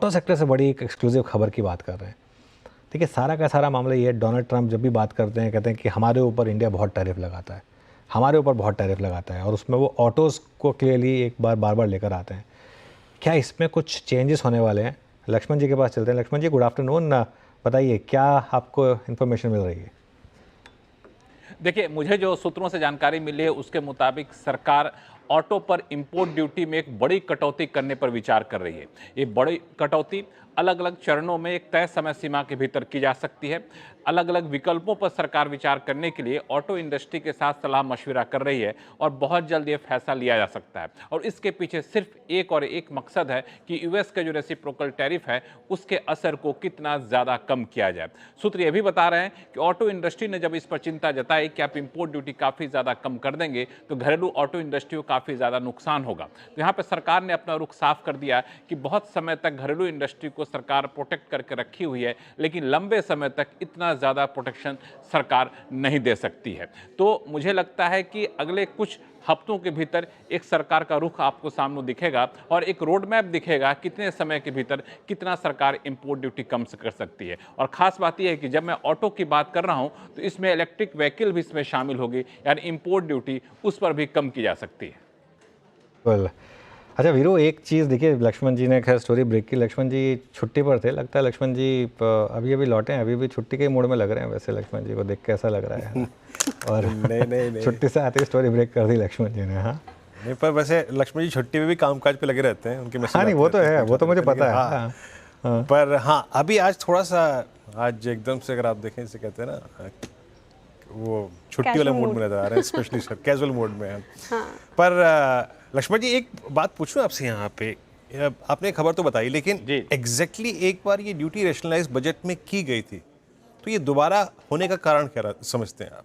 Auto sector से बड़ी एक एक्सक्लूसिव खबर की बात कर रहे हैं। देखिए, सारा का सारा मामला ये है, डोनाल्ड ट्रंप जब भी बात करते हैं कहते हैं कि हमारे ऊपर इंडिया बहुत टैरिफ लगाता है, हमारे ऊपर बहुत टैरिफ लगाता है, और उसमें वो ऑटोज़ को क्लियरली एक बार बार लेकर आते हैं। क्या इसमें कुछ चेंजेस होने वाले हैं? लक्ष्मण जी के पास चलते हैं। लक्ष्मण जी, गुड आफ्टरनून। बताइए, क्या आपको इन्फॉर्मेशन मिल रही है? देखिए, मुझे जो सूत्रों से जानकारी मिली है उसके मुताबिक सरकार ऑटो पर इंपोर्ट ड्यूटी में एक बड़ी कटौती करने पर विचार कर रही है। ये बड़ी कटौती अलग अलग चरणों में एक तय समय सीमा के भीतर की जा सकती है। अलग अलग विकल्पों पर सरकार विचार करने के लिए ऑटो इंडस्ट्री के साथ सलाह मशविरा कर रही है और बहुत जल्द ये फैसला लिया जा सकता है। और इसके पीछे सिर्फ एक और एक मकसद है कि यूएस के जो रेसिप्रोकल टैरिफ है उसके असर को कितना ज़्यादा कम किया जाए। सूत्र ये भी बता रहे हैं कि ऑटो इंडस्ट्री ने जब इस पर चिंता जताई कि आप इंपोर्ट ड्यूटी काफ़ी ज़्यादा कम कर देंगे तो घरेलू ऑटो इंडस्ट्री को काफ़ी ज़्यादा नुकसान होगा। तो यहाँ पर सरकार ने अपना रुख साफ कर दिया कि बहुत समय तक घरेलू इंडस्ट्री को सरकार प्रोटेक्ट करके रखी हुई है, लेकिन लंबे समय तक इतना ज़्यादा प्रोटेक्शन सरकार नहीं दे सकती है। तो मुझे लगता है कि अगले कुछ हफ्तों के भीतर एक सरकार का रुख आपको सामने दिखेगा और एक रोड मैप दिखेगा कितने समय के भीतर कितना सरकार इंपोर्ट ड्यूटी कम कर सकती है। और ख़ास बात यह है कि जब मैं ऑटो की बात कर रहा हूं तो इसमें इलेक्ट्रिक व्हीकल भी इसमें शामिल होगी, यानी इंपोर्ट ड्यूटी उस पर भी कम की जा सकती है। अच्छा वीरू, एक चीज़ देखिए, लक्ष्मण जी ने खैर स्टोरी ब्रेक की। लक्ष्मण जी छुट्टी पर थे, लगता है लक्ष्मण जी अभी लौटे हैं, अभी भी छुट्टी के मूड में लग रहे हैं। वैसे लक्ष्मण जी को देख के ऐसा लग रहा है और नहीं छुट्टी से आते ही स्टोरी ब्रेक कर दी लक्ष्मण जी ने। हाँ नहीं, पर वैसे लक्ष्मण जी छुट्टी में भी कामकाज पे लगे रहते हैं, उनके मैसेज। हाँ नहीं, वो तो है, वो तो मुझे पता है। हाँ। पर हाँ, अभी आज थोड़ा सा आज एकदम से अगर आप देखें, इसे कहते हैं ना, वो छुट्टी वाले मूड में नजर आ रहे हैं, स्पेशली सर कैजुअल मूड में है। पर लक्ष्मण जी, एक बात पूछूं आपसे यहाँ पे, आपने खबर तो बताई, लेकिन एग्जैक्टली एक बार ये ड्यूटी रैशनलाइज बजट में की गई थी, तो ये दोबारा होने का कारण क्या समझते हैं आप?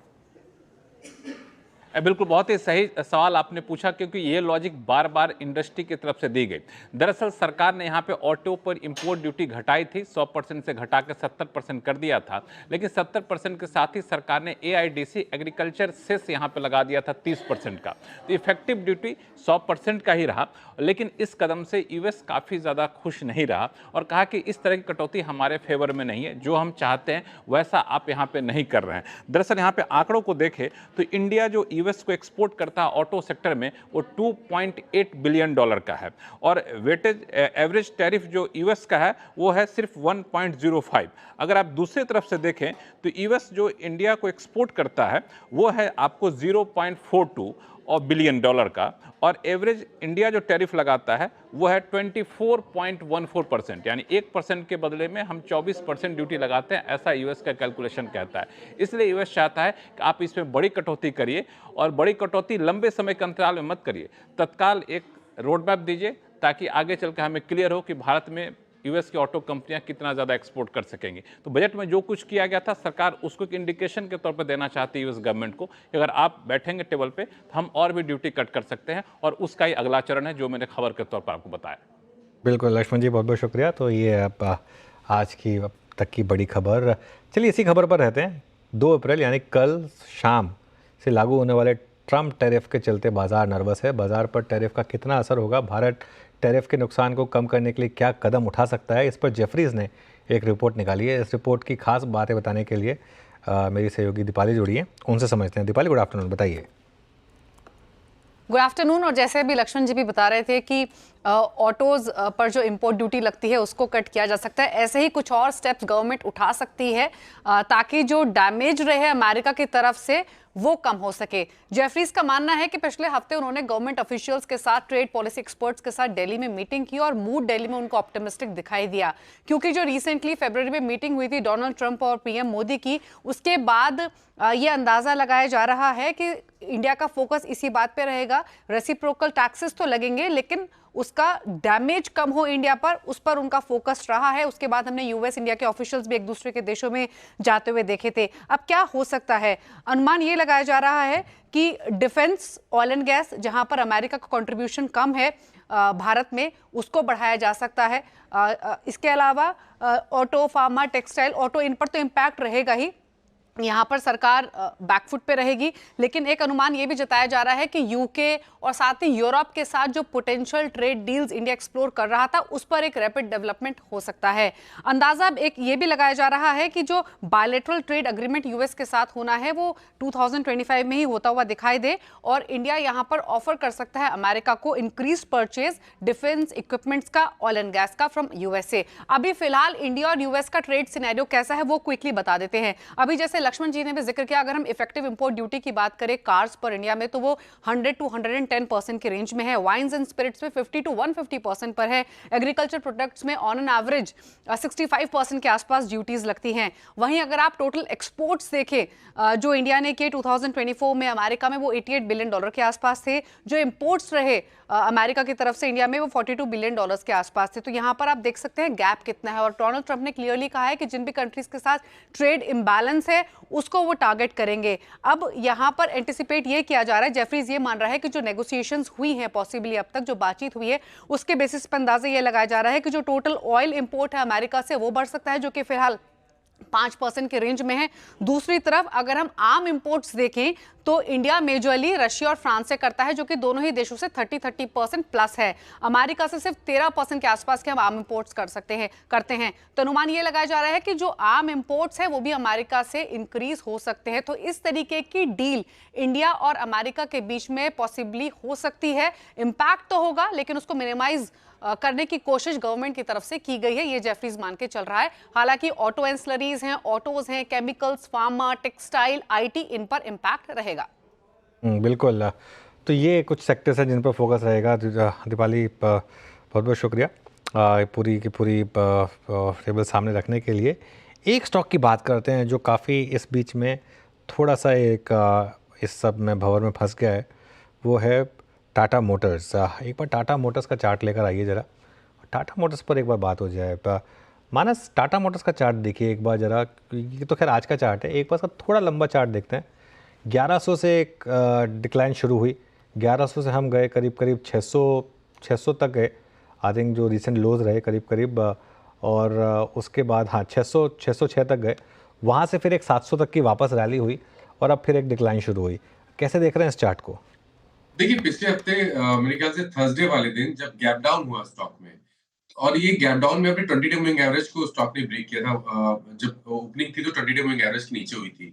बिल्कुल, बहुत ही सही सवाल आपने पूछा, क्योंकि ये लॉजिक बार बार इंडस्ट्री की तरफ से दी गई। दरअसल सरकार ने यहाँ पे ऑटो पर इंपोर्ट ड्यूटी घटाई थी, 100% से घटा के 70% कर दिया था, लेकिन 70% के साथ ही सरकार ने AIDC एग्रीकल्चर सेस यहाँ पे लगा दिया था 30% का। तो इफेक्टिव ड्यूटी 100% का ही रहा, लेकिन इस कदम से यूएस काफ़ी ज़्यादा खुश नहीं रहा और कहा कि इस तरह की कटौती हमारे फेवर में नहीं है, जो हम चाहते हैं वैसा आप यहाँ पे नहीं कर रहे हैं। दरअसल यहाँ पे आंकड़ों को देखें तो इंडिया जो यूएस को एक्सपोर्ट करता है ऑटो सेक्टर में, वो $2.8 बिलियन का है, और वेटेज एवरेज टैरिफ जो यूएस का है वो है सिर्फ 1.05। अगर आप दूसरी तरफ से देखें तो यूएस जो इंडिया को एक्सपोर्ट करता है वो है आपको 0.42 और बिलियन डॉलर का, और एवरेज इंडिया जो टैरिफ लगाता है वो है 24.14%, यानी 1% के बदले में हम 24% ड्यूटी लगाते हैं, ऐसा यूएस का कैलकुलेशन कहता है। इसलिए यूएस चाहता है कि आप इसमें बड़ी कटौती करिए, और बड़ी कटौती लंबे समय के अंतराल में मत करिए, तत्काल एक रोड मैप दीजिए ताकि आगे चल कर हमें क्लियर हो कि भारत में यूएस की ऑटो कंपनियां कितना ज़्यादा एक्सपोर्ट कर सकेंगी। तो बजट में जो कुछ किया गया था, सरकार उसको एक इंडिकेशन के तौर पर देना चाहती है यूएस गवर्नमेंट को कि अगर आप बैठेंगे टेबल पे तो हम और भी ड्यूटी कट कर सकते हैं, और उसका ही अगला चरण है जो मैंने खबर के तौर पर आपको बताया। बिल्कुल लक्ष्मण जी, बहुत बहुत शुक्रिया। तो ये अब आज की अब तक की बड़ी खबर। चलिए इसी खबर पर रहते हैं। 2 अप्रैल यानी कल शाम से लागू होने वाले ट्रंप टैरिफ के चलते बाजार नर्वस है। बाजार पर टैरिफ का कितना असर होगा, भारत टैरिफ के नुकसान को कम करने के लिए क्या कदम उठा सकता है, इस पर जेफरीज ने एक रिपोर्ट निकाली है। इस रिपोर्ट की खास बातें बताने के लिए मेरी सहयोगी दीपाली जुड़ी है, उनसे समझते हैं। दीपाली, गुड आफ्टरनून, बताइए। Good afternoon. और जैसे अभी लक्ष्मण जी भी बता रहे थे कि ऑटोज पर जो इंपोर्ट ड्यूटी लगती है उसको कट किया जा सकता है, ऐसे ही कुछ और स्टेप्स गवर्नमेंट उठा सकती है ताकि जो डैमेज रहे अमेरिका की तरफ से वो कम हो सके। जेफरीज का मानना है कि पिछले हफ्ते उन्होंने गवर्नमेंट ऑफिशियल्स के साथ, ट्रेड पॉलिसी एक्सपर्ट्स के साथ दिल्ली में मीटिंग की और मूड दिल्ली में उनको ऑप्टिमिस्टिक दिखाई दिया, क्योंकि जो रिसेंटली फरवरी में मीटिंग हुई थी डोनाल्ड ट्रंप और पीएम मोदी की, उसके बाद ये अंदाजा लगाया जा रहा है कि इंडिया का फोकस इसी बात पे रहेगा। रेसिप्रोकल टैक्सेस तो लगेंगे लेकिन उसका डैमेज कम हो इंडिया पर, उस पर उनका फोकस रहा है। उसके बाद हमने यूएस इंडिया के ऑफिशियल्स भी एक दूसरे के देशों में जाते हुए देखे थे। अब क्या हो सकता है, अनुमान ये लगाया जा रहा है कि डिफेंस, ऑयल एंड गैस, जहां पर अमेरिका का कंट्रीब्यूशन कम है भारत में, उसको बढ़ाया जा सकता है। इसके अलावा ऑटो, फार्मा, टेक्सटाइल, ऑटो, इन पर तो इम्पैक्ट रहेगा ही, यहाँ पर सरकार बैकफुट पे रहेगी, लेकिन एक अनुमान ये भी जताया जा रहा है कि यूके और साथ ही यूरोप के साथ जो potential trade deals India explore कर रहा था उस पर एक रैपिड डेवलपमेंट हो सकता है। अंदाजा एक ये भी लगाया जा रहा है कि जो बायलैटरल ट्रेड एग्रीमेंट यूएस के साथ होना है वो 2025 में ही होता हुआ दिखाई दे और इंडिया यहाँ पर ऑफर कर सकता है अमेरिका को इंक्रीज परचेज डिफेंस इक्विपमेंट्स का, ऑयल एंड गैस का फ्रॉम यूएसए। अभी फिलहाल इंडिया और यूएस का ट्रेड सिनेरियो कैसा है वो क्विकली बता देते हैं। अभी जैसे लक्ष्मण जी ने भी जिक्र किया, अगर हम इफेक्टिव इंपोर्ट ड्यूटी की बात करें कार्स पर इंडिया में तो वो 100 to 110% के रेंज में है। वाइन्स एंड स्पिरिट्स में 50 to 150% पर है। एग्रीकल्चर प्रोडक्ट्स में ऑन एन एवरेज 65% के आसपास ड्यूटीज लगती हैं। वहीं अगर आप टोटल एक्सपोर्ट्स देखें जो इंडिया ने किए 2024 में अमेरिका में वो $88 बिलियन के आसपास थे। जो इंपोर्ट्स रहे अमेरिका की तरफ से इंडिया में वो $42 बिलियन के आसपास थे। तो यहाँ पर आप देख सकते हैं गैप कितना है और डोनाल्ड ट्रंप ने क्लियरली कहा है कि जिन भी कंट्रीज के साथ ट्रेड इम्बैलेंस है उसको वो टारगेट करेंगे। अब यहाँ पर एंटिसिपेट ये किया जा रहा है, जेफरीज ये मान रहा है कि जो नेगोशिएशंस हुई हैं पॉसिबली अब तक जो बातचीत हुई है उसके बेसिस पर अंदाजा ये लगाया जा रहा है कि जो टोटल ऑयल इंपोर्ट है अमेरिका से वो बढ़ सकता है जो कि फिलहाल 5% के रेंज में है। दूसरी तरफ अगर हम आर्म इंपोर्ट्स देखें तो इंडिया मेजरली रशिया और फ्रांस से करता है जो कि दोनों ही देशों से 30% प्लस है। अमेरिका से सिर्फ 13% के आसपास के हम आर्म इंपोर्ट्स करते हैं। तो अनुमान ये लगाया जा रहा है कि जो आर्म इंपोर्ट्स है वो भी अमेरिका से इंक्रीज हो सकते हैं। तो इस तरीके की डील इंडिया और अमेरिका के बीच में पॉसिबली हो सकती है। इम्पैक्ट तो होगा लेकिन उसको मिनिमाइज करने की कोशिश गवर्नमेंट की तरफ से की गई है, ये जेफरीज मान के चल रहा है। हालांकि ऑटो एंसिलरीज हैं, ऑटोज हैं, केमिकल्स, फार्मा, टेक्सटाइल, आईटी, इन पर इम्पैक्ट रहेगा। बिल्कुल। तो ये कुछ सेक्टर्स हैं जिन पर फोकस रहेगा। दीपाली बहुत बहुत शुक्रिया पूरी की पूरी टेबल सामने रखने के लिए। एक स्टॉक की बात करते हैं जो काफ़ी इस बीच में थोड़ा सा इस सब में भंवर में फंस गया है, वो है टाटा मोटर्स। एक बार टाटा मोटर्स का चार्ट लेकर आइए ज़रा, टाटा मोटर्स पर एक बार बात हो जाए। मानस, टाटा मोटर्स का चार्ट देखिए एक बार ज़रा। ये तो खैर आज का चार्ट है, एक बार इसका थोड़ा लंबा चार्ट देखते हैं। 1100 से एक डिक्लाइन शुरू हुई, 1100 से हम गए करीब 600 तक गए। आई थिंक जो रिसेंट लोज रहे करीब और उसके बाद 606 तक गए। वहाँ से फिर एक 700 तक की वापस रैली हुई और अब फिर एक डिक्लाइन शुरू हुई। कैसे देख रहे हैं इस चार्ट को? देखिए, पिछले हफ्ते मेरे ख्याल से थर्सडे वाले दिन जब गैप डाउन हुआ स्टॉक में, और ये गैप डाउन में अपने 20 डे मूविंग एवरेज को स्टॉक ने ब्रेक किया था। जब ओपनिंग थी तो 20 डे मूविंग एवरेज के नीचे हुई थी।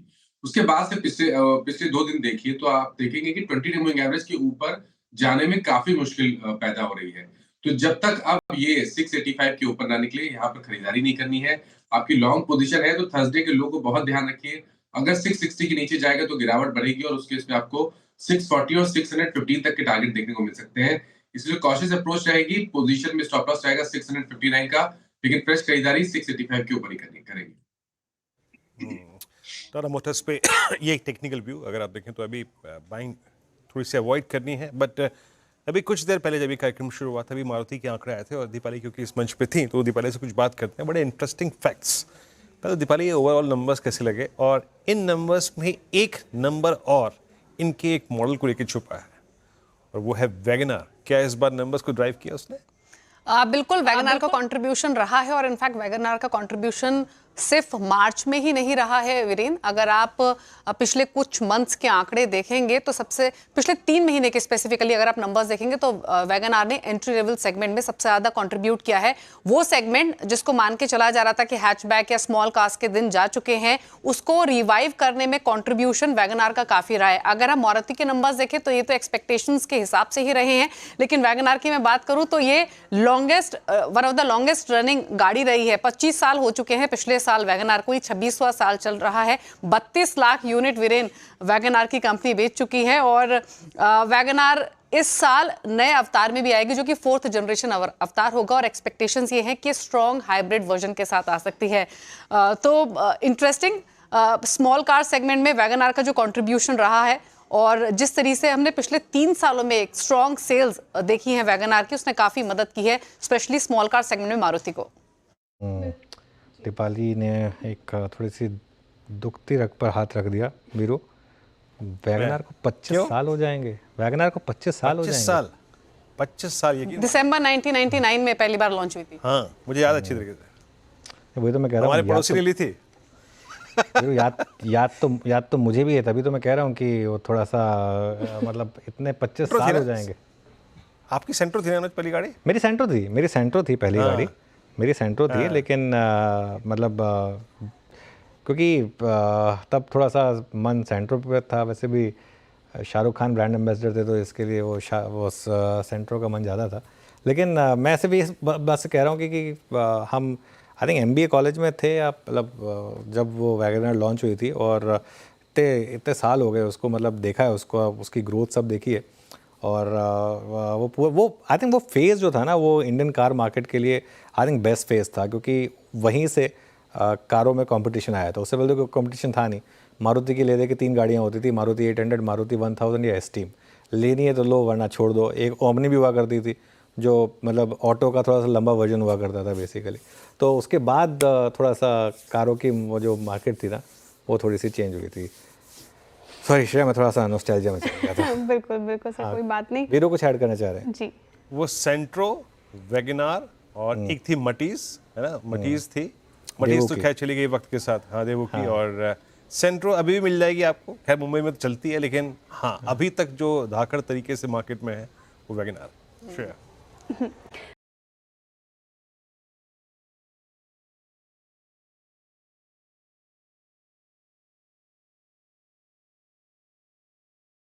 उसके बाद से पिछले 2 दिन देखिए तो आप देखेंगे कि 20 डे मूविंग एवरेज के ऊपर जाने में काफी मुश्किल पैदा हो रही है। तो जब तक अब ये 685 के ऊपर ना निकले, यहाँ पर खरीदारी नहीं करनी है। आपकी लॉन्ग पोजीशन है तो थर्सडे के लो को बहुत ध्यान रखिए। अगर 660 के नीचे जाएगा तो गिरावट बढ़ेगी और उस केस में आपको 640 और 615 तक के टारगेट देखने को मिल सकते हैं। इसलिए कॉशियस अप्रोच रहेगी। पोजीशन में स्टॉप लॉस रहेगा 659 का, लेकिन फ्रेश खरीदारी 685 के ऊपर ही करेंगे। टाटा मोटर्स पे ये एक टेक्निकल व्यू अगर आप देखें तो अभी बाइंग थोड़ी सी अवॉइड करनी है। बट अभी कुछ देर पहले जब ये कार्यक्रम शुरू हुआ था अभी मारुति के आंकड़े आए थे और दीपाली क्योंकि इस मंच पे थी तो दीपाली से कुछ बात करते हैं। बड़े इंटरेस्टिंग फैक्ट्स। पहले दीपाली ये ओवरऑल नंबर्स कैसे लगे और इन नंबर्स में एक नंबर और इनके एक मॉडल को लेकर छुपा है और वो है वैगनआर। क्या इस बार नंबर्स को ड्राइव किया उसने? बिल्कुल वैगनआर का कंट्रीब्यूशन रहा है और इनफैक्ट वैगनआर का कंट्रीब्यूशन सिर्फ मार्च में ही नहीं रहा है वीरेन। अगर आप पिछले कुछ मंथ्स के आंकड़े देखेंगे तो सबसे पिछले 3 महीने के स्पेसिफिकली अगर आप नंबर्स देखेंगे तो वैगनआर ने एंट्री लेवल सेगमेंट में सबसे ज़्यादा कंट्रीब्यूट किया है। वो सेगमेंट जिसको मान के चला जा रहा था कि हैचबैक या स्मॉल कार्स के दिन जा चुके हैं, उसको रिवाइव करने में कंट्रीब्यूशन वैगनआर का काफ़ी रहा है। अगर हम मारुति के नंबर्स देखें तो ये तो एक्सपेक्टेशंस के हिसाब से ही रहे हैं, लेकिन वैगनआर की मैं बात करूँ तो ये one of the longest running गाड़ी रही है। 25 साल हो चुके हैं पिछले साल वैगनआर को, 26वां साल चल रहा है। 32 लाख यूनिट वीरेन वैगनआर की कंपनी बेच चुकी है और वैगनआर इस साल नए अवतार में भी आएगी जो कि 4th जनरेशन अवतार होगा और एक्सपेक्टेशंस ये हैं कि स्ट्रॉन्ग हाइब्रिड वर्जन के साथ आ सकती है। तो इंटरेस्टिंग स्मॉल कार सेगमेंट में वैगनआर का जो कंट्रीब्यूशन रहा है और जिस तरीके से हमने पिछले 3 सालों में एक स्ट्रॉन्ग सेल्स देखी है वैगनआर की, उसने काफ़ी मदद की है स्पेशली स्मॉल कार सेगमेंट में मारुति को। दीपाली ने एक थोड़ी सी दुखती रग पर हाथ रख दिया बीरू। वैगनआर को 25 साल हो जाएंगे। वैगनआर को 25 साल हो जाएंगे। 25 साल ये दिसंबर 1999 में पहली बार लॉन्च हुई थी। हाँ मुझे याद अच्छी तरीके से। वही तो मैं कह रहा हूँ, हमारे पड़ोसी ने ली थी। याद तो मुझे भी है, तभी तो मैं कह रहा हूँ कि वो थोड़ा सा मतलब इतने 25 थी साल ना? हो जाएंगे। आपकी सेंट्रो थी ना अनुज पहली गाड़ी? मेरी सेंट्रो थी पहली हाँ। गाड़ी, मेरी सेंट्रो थी, लेकिन मतलब क्योंकि तब थोड़ा सा मन सेंट्रो पे था, वैसे भी शाहरुख खान ब्रांड एम्बेसडर थे तो इसके लिए वो सेंट्रो का मन ज़्यादा था। लेकिन मैं ऐसे भी इस बस कह रहा हूँ कि हम आई थिंक MBA कॉलेज में थे, या मतलब जब वो वैगनर लॉन्च हुई थी, और इतने साल हो गए उसको, मतलब देखा है उसको, उसकी ग्रोथ सब देखी है। और वो आई थिंक वो फेज़ जो था ना, वो इंडियन कार मार्केट के लिए आई थिंक बेस्ट फेज़ था, क्योंकि वहीं से कारों में कंपटीशन आया था। उससे पहले तो कंपटीशन था नहीं। मारुति की ले दे के 3 गाड़ियाँ होती थी, मारुति 800, मारुति 1000 या एस्टीम। लेनी है तो लो, वरना छोड़ दो। एक ओमनी भी हुआ करती थी, जो मतलब ऑटो का थोड़ा सा लंबा वर्जन हुआ करता था बेसिकली। तो उसके बाद थोड़ा सा कारों की वो जो मार्केट थी ना, वो थोड़ी सी चेंज हुई थी। सॉरी श्रेया, मैं थोड़ा सा नॉस्टैल्जिया में चला गया था। बिल्कुल बिल्कुल सर, कोई बात नहीं वीरो कुछ ऐड करना चाह रहे हैं? जी। वो सेंट्रो, वैगनार और एक थी मटीज, है ना? मटीज थी। मटीज देवू तो की। खैर चली गई वक्त के साथ, हाँ देवू की। और सेंट्रो अभी भी मिल जाएगी आपको, खैर मुंबई में तो चलती है, लेकिन हाँ अभी तक जो धाकड़ तरीके से मार्केट में है वो वैगनार। श्रेया।